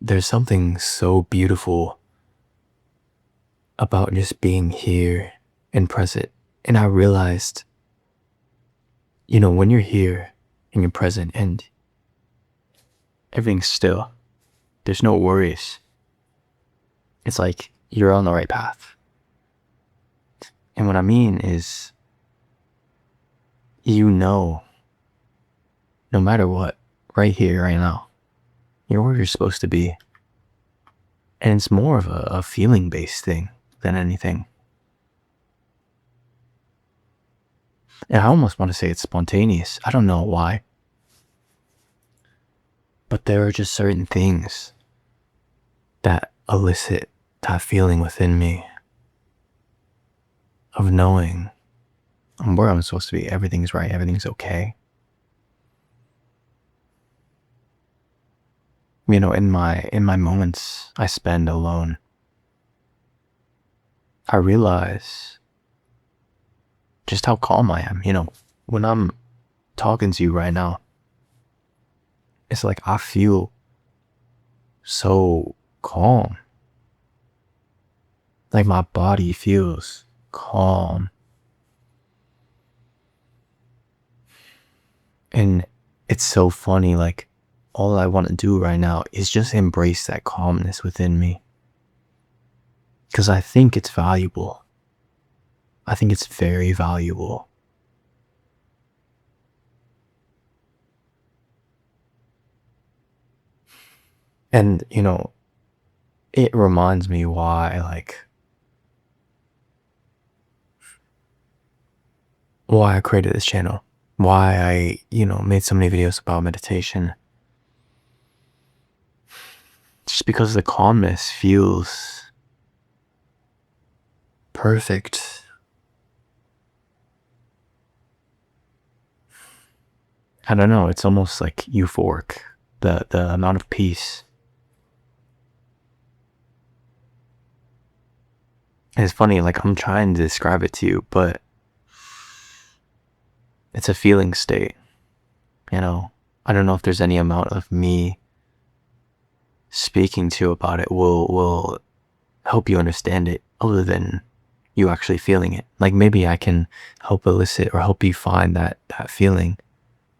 there's something so beautiful about just being here and present. And I realized, when you're here and you're present and everything's still, there's no worries. It's like you're on the right path. And what I mean is, no matter what, right here, right now, you're where you're supposed to be. And it's more of a feeling-based thing than anything. And I almost want to say it's spontaneous. I don't know why. But there are just certain things that elicit that feeling within me of knowing I'm where I'm supposed to be. Everything's right. Everything's okay. In my moments I spend alone, I realize just how calm I am. When I'm talking to you right now, it's like I feel so calm. Like my body feels calm. And it's so funny, like all I want to do right now is just embrace that calmness within me. Because I think it's valuable. I think it's very valuable. And, it reminds me why I created this channel. Why I, made so many videos about meditation. Just because the calmness feels perfect. I don't know, it's almost like euphoric, the amount of peace. And it's funny, like I'm trying to describe it to you, but it's a feeling state. I don't know if there's any amount of me speaking to you about it will help you understand it other than you actually feeling it. Like maybe I can help elicit or help you find that feeling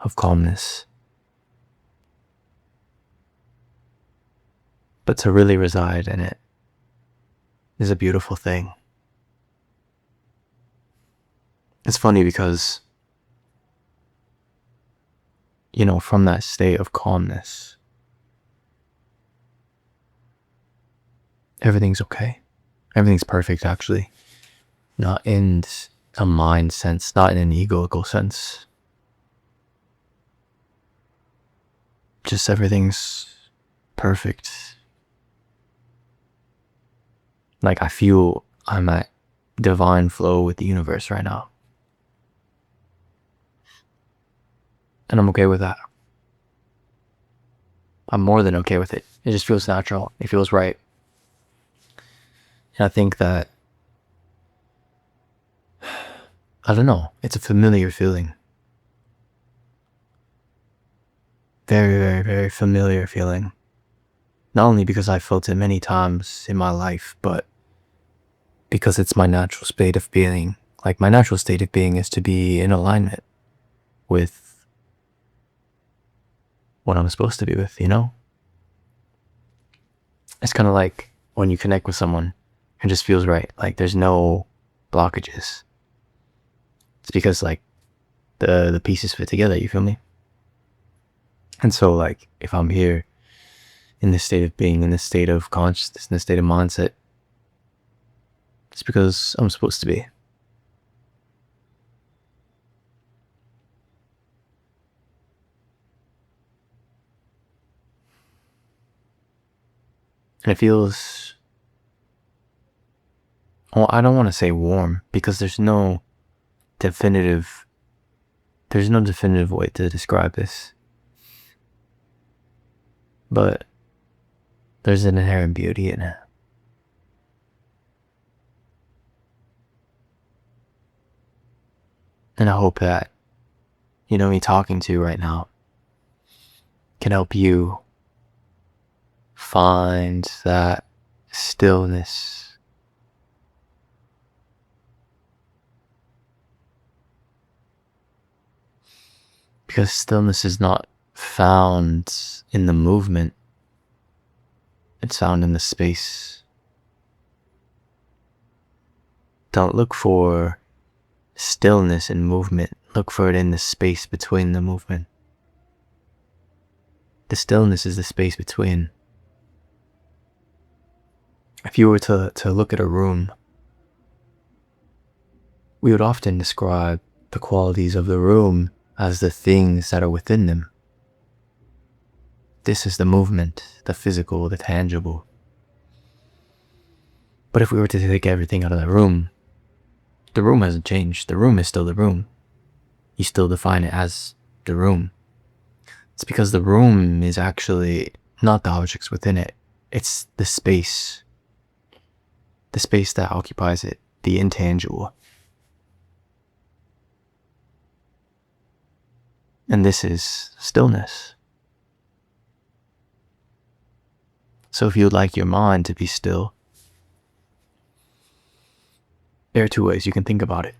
of calmness. But to really reside in it is a beautiful thing. It's funny because, from that state of calmness, everything's okay. Everything's perfect, actually. Not in a mind sense, not in an egoical sense. Just everything's perfect. Like I feel I'm at divine flow with the universe right now. And I'm okay with that. I'm more than okay with it. It just feels natural. It feels right. And I think that, I don't know, it's a familiar feeling. Very, very, very familiar feeling. Not only because I felt it many times in my life, but because it's my natural state of being. Like my natural state of being is to be in alignment with what I'm supposed to be with, It's kind of like when you connect with someone, it just feels right. Like there's no blockages. It's because like the pieces fit together, you feel me? And so like if I'm here in this state of being, in this state of consciousness, in this state of mindset, it's because I'm supposed to be. And it feels, well, I don't want to say warm because there's no definitive way to describe this. But there's an inherent beauty in it. And I hope that, me talking to you right now can help you find that stillness. Because stillness is not found in the movement, it's found in the space. Don't look for stillness in movement, look for it in the space between the movement. The stillness is the space between. If you were to look at a room, we would often describe the qualities of the room as the things that are within them. This is the movement, the physical, the tangible. But if we were to take everything out of the room hasn't changed. The room is still the room. You still define it as the room. It's because the room is actually not the objects within it. It's the space that occupies it, the intangible. And this is stillness. So if you would like your mind to be still, there are two ways you can think about it.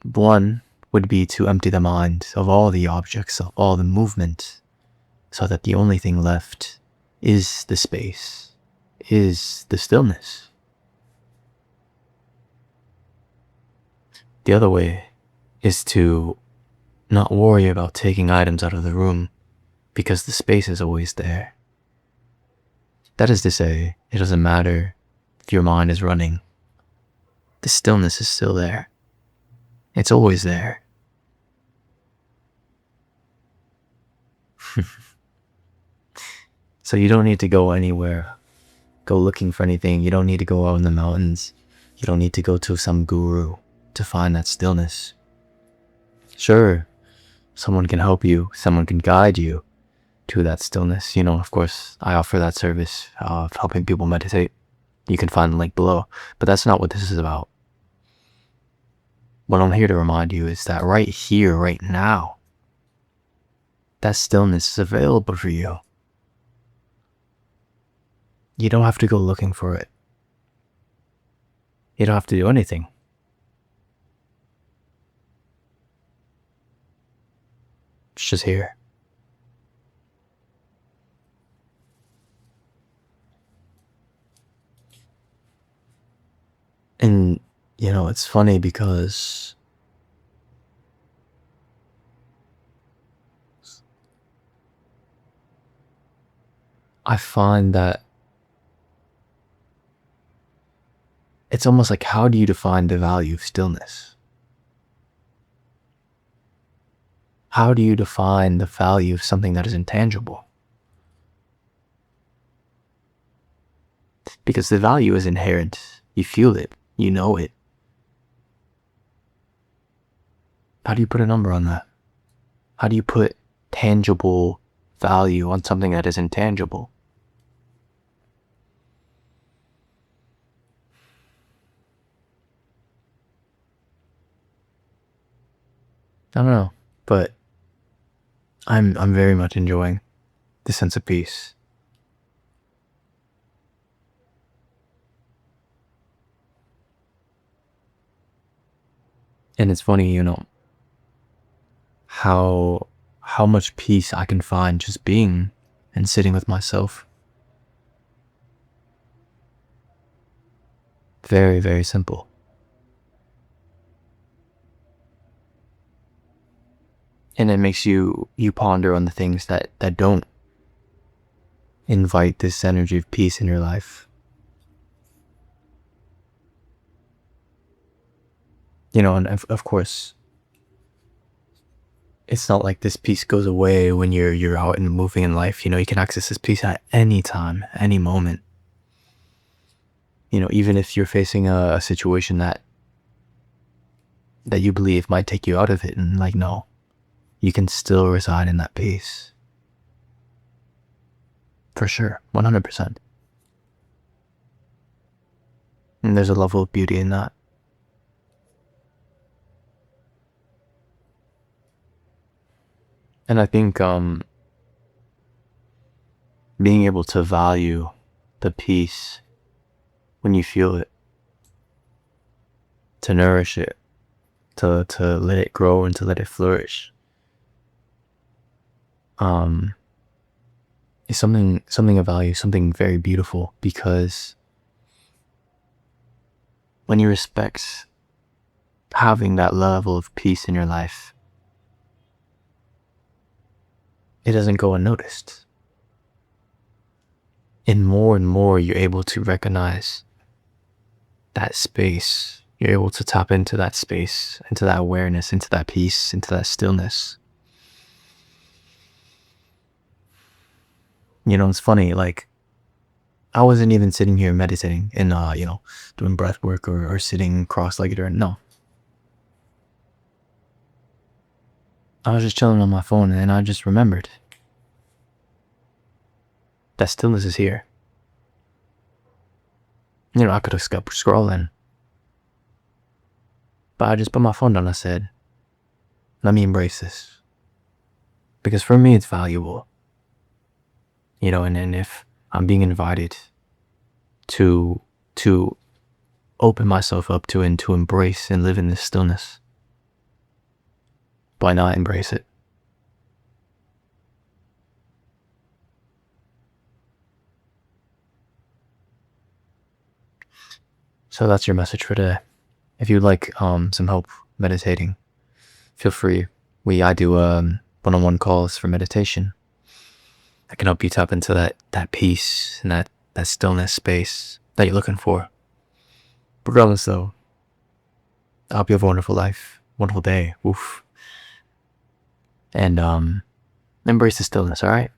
One would be to empty the mind of all the objects, of all the movement, so that the only thing left is the space, is the stillness. The other way is to not worry about taking items out of the room, because the space is always there. That is to say, it doesn't matter if your mind is running. The stillness is still there. It's always there. So you don't need to go anywhere, go looking for anything. You don't need to go out in the mountains. You don't need to go to some guru to find that stillness. Sure, someone can help you, someone can guide you to that stillness. Of course, I offer that service of helping people meditate. You can find the link below, but that's not what this is about. What I'm here to remind you is that right here, right now, that stillness is available for you. You don't have to go looking for it. You don't have to do anything. It's just here. And, it's funny because I find that it's almost like, how do you define the value of stillness? How do you define the value of something that is intangible? Because the value is inherent. You feel it. You know it. How do you put a number on that? How do you put tangible value on something that is intangible? I don't know, but I'm very much enjoying the sense of peace. And it's funny, how much peace I can find just being and sitting with myself. Very, very simple. And it makes you ponder on the things that don't invite this energy of peace in your life. And of course, it's not like this peace goes away when you're out and moving in life. You can access this peace at any time, any moment. Even if you're facing a situation that you believe might take you out of it, and no, you can still reside in that peace. For sure, 100%. And there's a level of beauty in that. And I think being able to value the peace when you feel it, to nourish it, to let it grow and to let it flourish, is something of value, something very beautiful, because when you respect having that level of peace in your life, it doesn't go unnoticed. And more you're able to recognize that space. You're able to tap into that space, into that awareness, into that peace, into that stillness. You know, it's funny, like, I wasn't even sitting here meditating and, doing breath work or sitting cross-legged or no. I was just chilling on my phone and I just remembered that stillness is here. You know, I could have kept scrolling, but I just put my phone down. I said, let me embrace this. Because for me, it's valuable. You know, and if I'm being invited to open myself up to and to embrace and live in this stillness, why not embrace it? So that's your message for today. If you'd like some help meditating, feel free. I do one-on-one calls for meditation. I can help you tap into that peace and that stillness space that you're looking for. Regardless though, I hope you have a wonderful life, wonderful day. Oof. And embrace the stillness, all right?